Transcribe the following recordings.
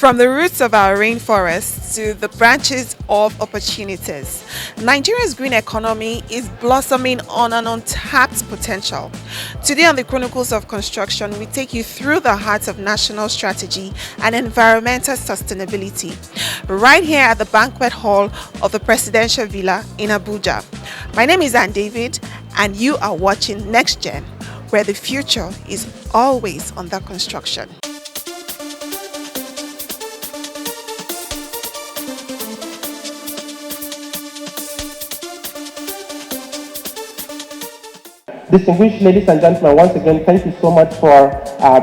From the roots of our rainforests to the branches of opportunities, Nigeria's green economy is blossoming on an untapped potential. Today on the Chronicles of Construction, we take you through the heart of national strategy and environmental sustainability, right here at the banquet hall of the Presidential Villa in Abuja. My name is Ann David, and you are watching NextGen, where the future is always under construction. Distinguished ladies and gentlemen, once again, thank you so much for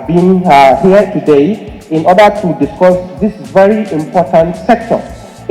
being here today in order to discuss this very important sector.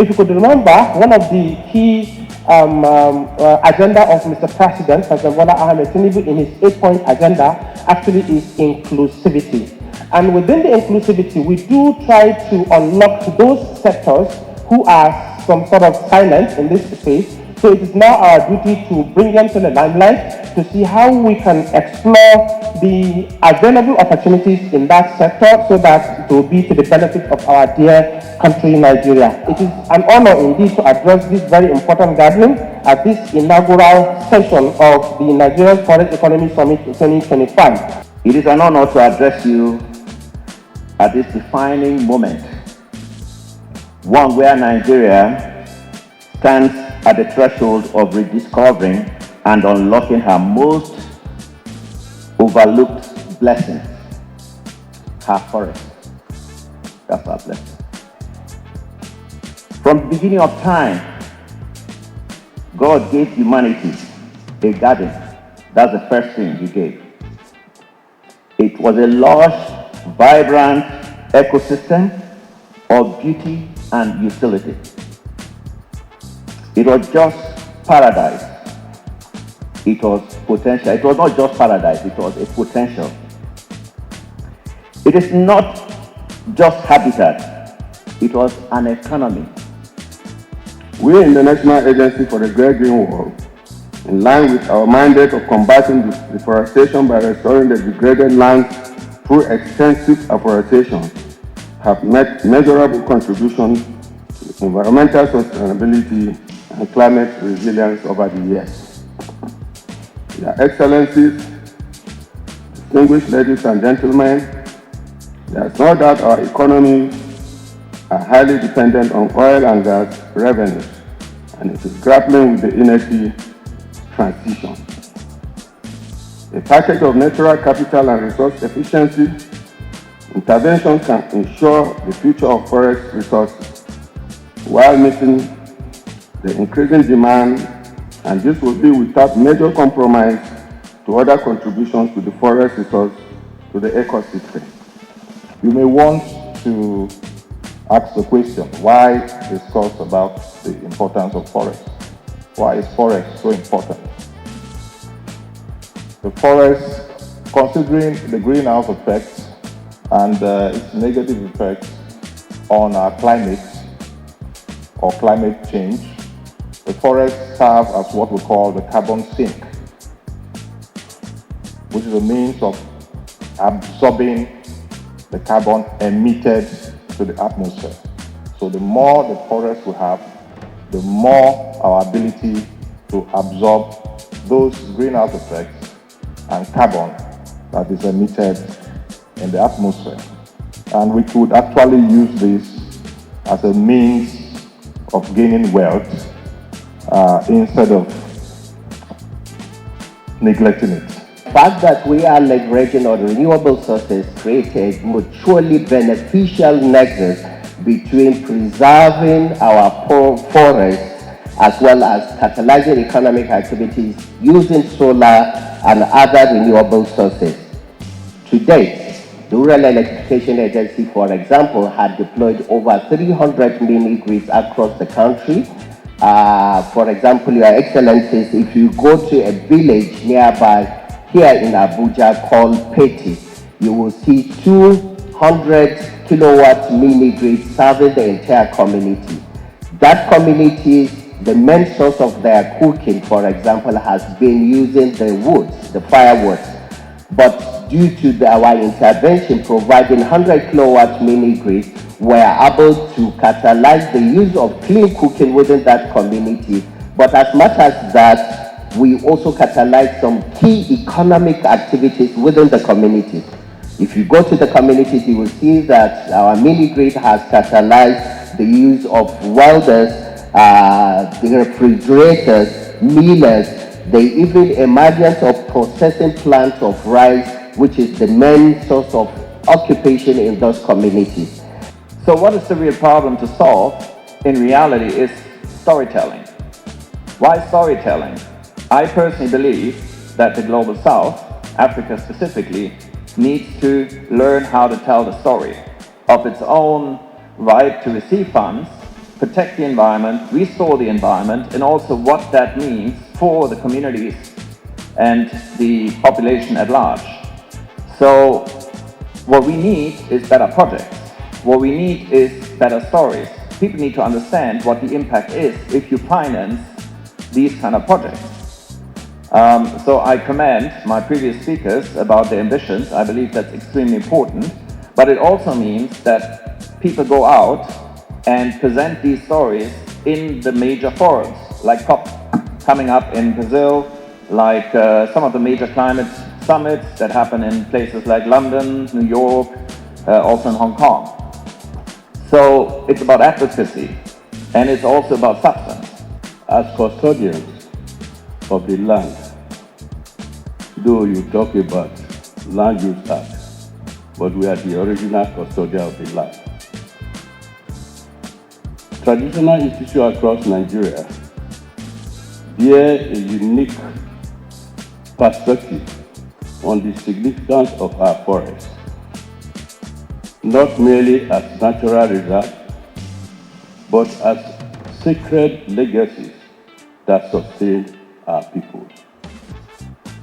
If you could remember, one of the key agenda of Mr. President, President Bola Ahmed Tinubu, in his 8-point agenda actually is inclusivity. And within the inclusivity, we do try to unlock those sectors who are some sort of silent in this space. So it is now our duty to bring them to the limelight to see how we can explore the available opportunities in that sector so that it will be to the benefit of our dear country, Nigeria. It is an honor indeed to address this very important gathering at this inaugural session of the Nigerian Forest Economic Summit 2025. It is an honor to address you at this defining moment, one where Nigeria stands at the threshold of rediscovering and unlocking her most overlooked blessing, her forest. That's our blessing. From the beginning of time, God gave humanity a garden. That's the first thing He gave. It was a lush, vibrant ecosystem of beauty and utility. It was just paradise. It was potential. It was not just paradise, it was a potential. It is not just habitat, it was an economy. We in the National Agency for the Great Green Wall, in line with our mandate of combating deforestation by restoring the degraded lands through extensive afforestation, have made measurable contributions to environmental sustainability and climate resilience over the years. Your Excellencies, distinguished ladies and gentlemen, there is no doubt our economies are highly dependent on oil and gas revenues, and it is grappling with the energy transition. A package of natural capital and resource efficiency intervention can ensure the future of forest resources while meeting the increasing demand, and this will be without major compromise to other contributions to the forest resource to the ecosystem. You may want to ask the question, why discuss about the importance of forest? Why is forest so important? The forest, considering the greenhouse effects and its negative effects on our climate or climate change, the forests serve as what we call the carbon sink, which is a means of absorbing the carbon emitted to the atmosphere. So the more the forest we have, the more our ability to absorb those greenhouse effects and carbon that is emitted in the atmosphere. And we could actually use this as a means of gaining wealth instead of neglecting it. The fact that we are leveraging on renewable sources creates a mutually beneficial nexus between preserving our forests as well as catalyzing economic activities using solar and other renewable sources. To date, the Rural Electrification Agency, for example, had deployed over 300 mini-grids across the country. For example, Your Excellencies, if you go to a village nearby here in Abuja called Peti, you will see 200 kilowatt mini-grid serving the entire community. That community, the main source of their cooking, for example, has been using the woods, the firewood. But due to our intervention providing 100 kilowatt mini-grid, were able to catalyze the use of clean cooking within that community. But as much as that, we also catalyze some key economic activities within the communities. If you go to the communities, you will see that our mini grid has catalyzed the use of welders, the refrigerators, millers, the even emergence of processing plants of rice, which is the main source of occupation in those communities. So what is the real problem to solve? In reality, is storytelling. Why storytelling? I personally believe that the Global South, Africa specifically, needs to learn how to tell the story of its own right to receive funds, protect the environment, restore the environment, and also what that means for the communities and the population at large. So what we need is better projects. What we need is better stories. People need to understand what the impact is if you finance these kind of projects. So I commend my previous speakers about their ambitions. I believe that's extremely important. But it also means that people go out and present these stories in the major forums, like COP coming up in Brazil, like some of the major climate summits that happen in places like London, New York, also in Hong Kong. So it's about advocacy, and it's also about substance. As custodians of the land, though you talk about land use act, but we are the original custodian of the land. Traditional institutions across Nigeria bear a unique perspective on the significance of our forests, not merely as natural reserves, but as sacred legacies that sustain our people.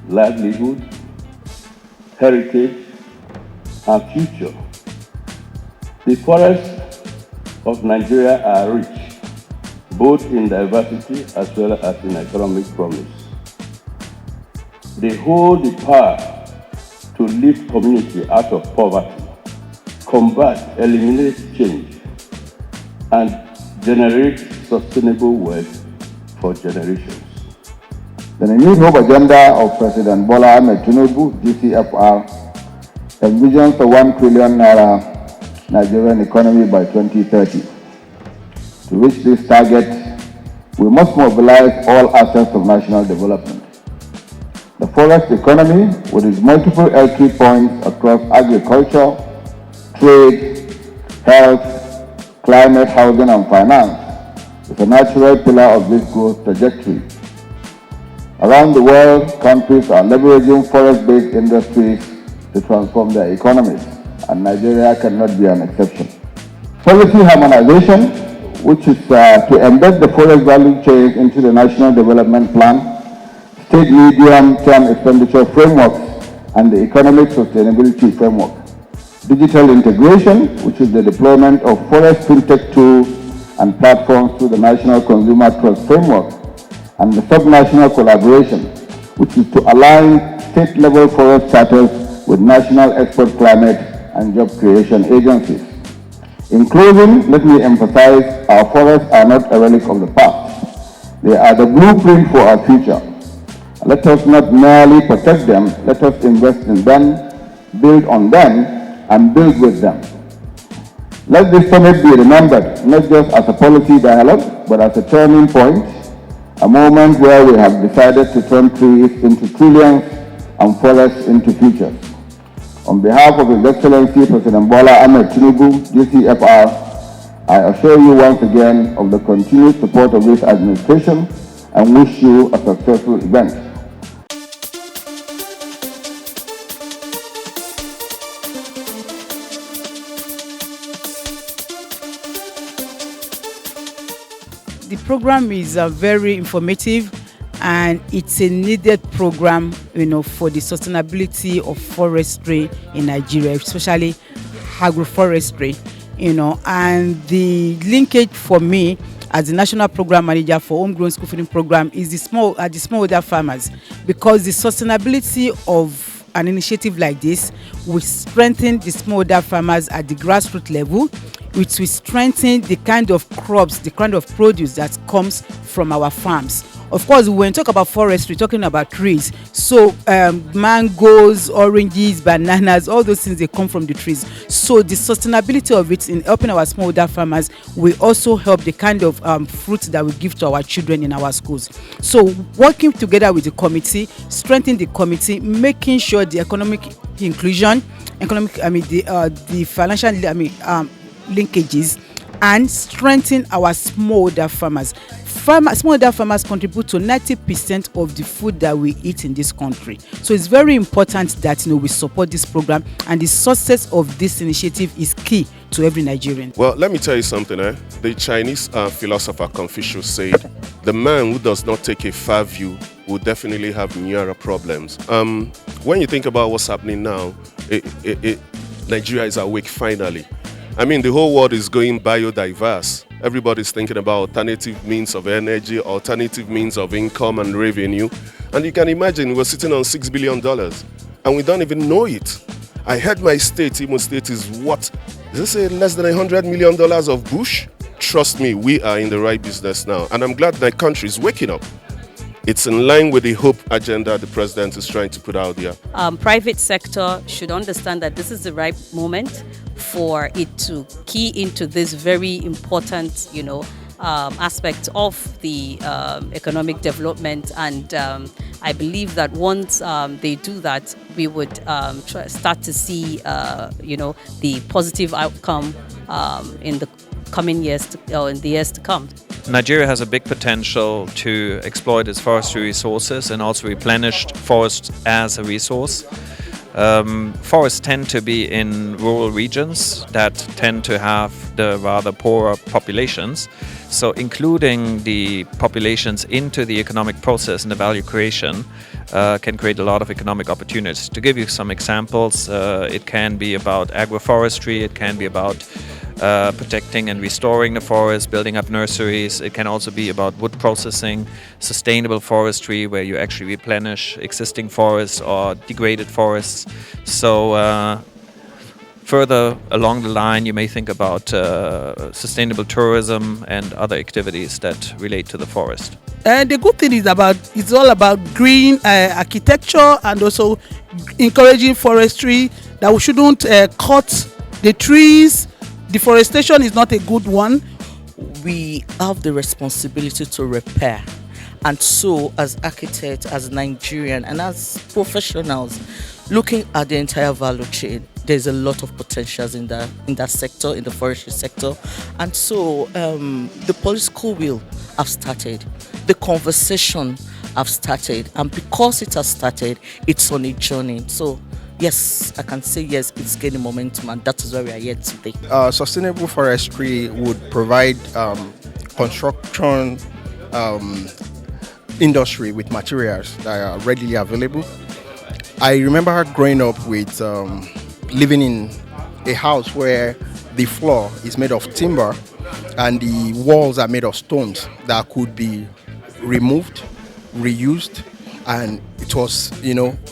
Livelihood, heritage, and future. The forests of Nigeria are rich, both in diversity as well as in economic promise. They hold the power to lift community out of poverty, combat, eliminate change, and generate sustainable wealth for generations. The New Hope agenda of President Bola Ahmed Tinubu, GCFR, envisions a 1 trillion naira Nigerian economy by 2030. To reach this target, we must mobilize all aspects of national development. The forest economy, with its multiple entry points across agriculture, trade, health, climate, housing, and finance, is a natural pillar of this growth trajectory. Around the world, countries are leveraging forest-based industries to transform their economies, and Nigeria cannot be an exception. Policy harmonization, which is to embed the forest value chain into the National Development Plan, state medium-term expenditure frameworks, and the economic sustainability framework. Digital integration, which is the deployment of forest fintech tools and platforms through the National Consumer Trust Framework, and the sub-national collaboration, which is to align state-level forest charters with national expert climate and job creation agencies. In closing, let me emphasize our forests are not a relic of the past. They are the blueprint for our future. Let us not merely protect them, let us invest in them, build on them, and build with them. Let this summit be remembered not just as a policy dialogue, but as a turning point, a moment where we have decided to turn trees into trillions and forests into futures. On behalf of His Excellency President Bola Ahmed Tinubu, GCFR, I assure you once again of the continued support of this administration and wish you a successful event. The program is very informative, and it's a needed program, for the sustainability of forestry in Nigeria, especially agroforestry, and the linkage for me as the national program manager for homegrown school feeding program is the smallholder farmers, because the sustainability of an initiative like this will strengthen the smallholder farmers at the grassroots level, which will strengthen the kind of crops, the kind of produce that comes from our farms. Of course, when we talk about forestry, we're talking about trees. So mangoes, oranges, bananas, all those things, they come from the trees. So the sustainability of it in helping our smallholder farmers will also help the kind of fruit that we give to our children in our schools. So working together with the committee, strengthening the committee, making sure the economic inclusion, the financial linkages, and strengthen our smallholder farmers. Smallholder farmers contribute to 90% of the food that we eat in this country. So it's very important that we support this program, and the success of this initiative is key to every Nigerian. Well, let me tell you something. The Chinese philosopher Confucius said, "The man who does not take a far view will definitely have nearer problems." When you think about what's happening now, Nigeria is awake finally. I mean, the whole world is going biodiverse. Everybody's thinking about alternative means of energy, alternative means of income and revenue. And you can imagine we're sitting on $6 billion and we don't even know it. I heard my state, Imo State, is what? Does it say less than $100 million of bush? Trust me, we are in the right business now. And I'm glad my country is waking up. It's in line with the hope agenda the president is trying to put out there. Private sector should understand that this is the right moment for it to key into this very important, aspect of the economic development. And I believe that once they do that, we would start to see, the positive outcome in the coming years, in the years to come. Nigeria has a big potential to exploit its forestry resources and also replenish forests as a resource. Forests tend to be in rural regions that tend to have the rather poorer populations. So including the populations into the economic process and the value creation can create a lot of economic opportunities. To give you some examples, it can be about agroforestry, it can be about protecting and restoring the forest, building up nurseries. It can also be about wood processing, sustainable forestry, where you actually replenish existing forests or degraded forests. So further along the line, you may think about sustainable tourism and other activities that relate to the forest. The good thing is it's all about green architecture and also encouraging forestry, that we shouldn't cut the trees. Deforestation is not a good one. We have the responsibility to repair. And so as architects, as Nigerian, and as professionals, looking at the entire value chain, there's a lot of potentials in that sector, in the forestry sector. And so the political will have started. The conversation have started. And because it has started, it's on a journey. So yes, I can say yes, it's gaining momentum, and that is where we are here today. Sustainable forestry would provide construction industry with materials that are readily available. I remember growing up with living in a house where the floor is made of timber and the walls are made of stones that could be removed, reused, and it was,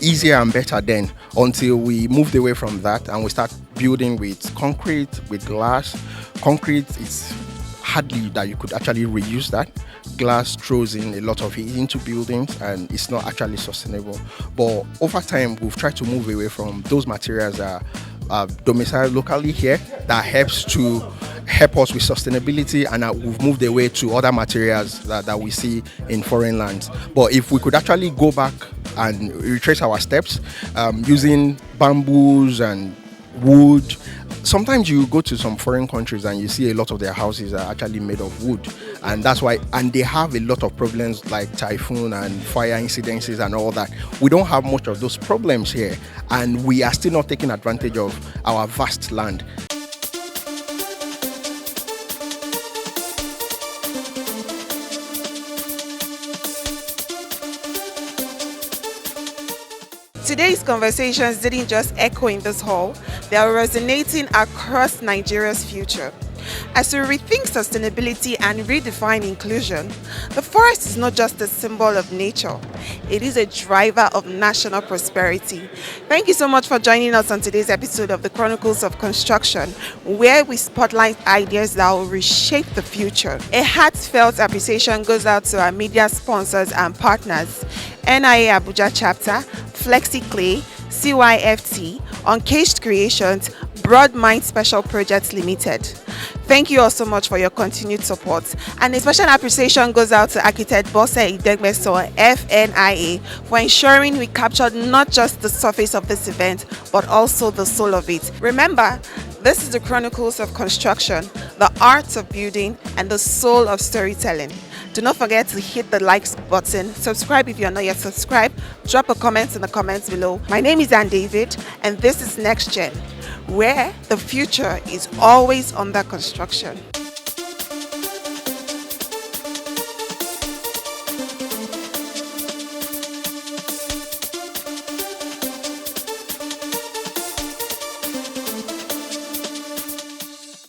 easier and better then, until we moved away from that and we start building with concrete, with glass. Concrete is hardly that you could actually reuse that. Glass throws in a lot of heat into buildings and it's not actually sustainable. But over time, we've tried to move away from those materials that are domiciled locally here, that help us with sustainability, and we've moved away to other materials that we see in foreign lands. But if we could actually go back and retrace our steps using bamboos and wood. Sometimes you go to some foreign countries and you see a lot of their houses are actually made of wood, and that's why, and they have a lot of problems like typhoon and fire incidences and all that. We don't have much of those problems here, and we are still not taking advantage of our vast land. Today's conversations didn't just echo in this hall, they are resonating across Nigeria's future. As we rethink sustainability and redefine inclusion, the forest is not just a symbol of nature, it is a driver of national prosperity. Thank you so much for joining us on today's episode of the Chronicles of Construction, where we spotlight ideas that will reshape the future. A heartfelt appreciation goes out to our media sponsors and partners, NIA Abuja Chapter, FlexiClay, CYFT, Uncaged Creations, Broad Mind Special Projects Limited. Thank you all so much for your continued support. And a special appreciation goes out to architect Bose Idegmeso, FNIA, for ensuring we captured not just the surface of this event, but also the soul of it. Remember, this is the Chronicles of Construction, the art of building and the soul of storytelling. Do not forget to hit the likes button, subscribe if you are not yet subscribed, drop a comment in the comments below. My name is Ann David and this is NextGen, where the future is always under construction.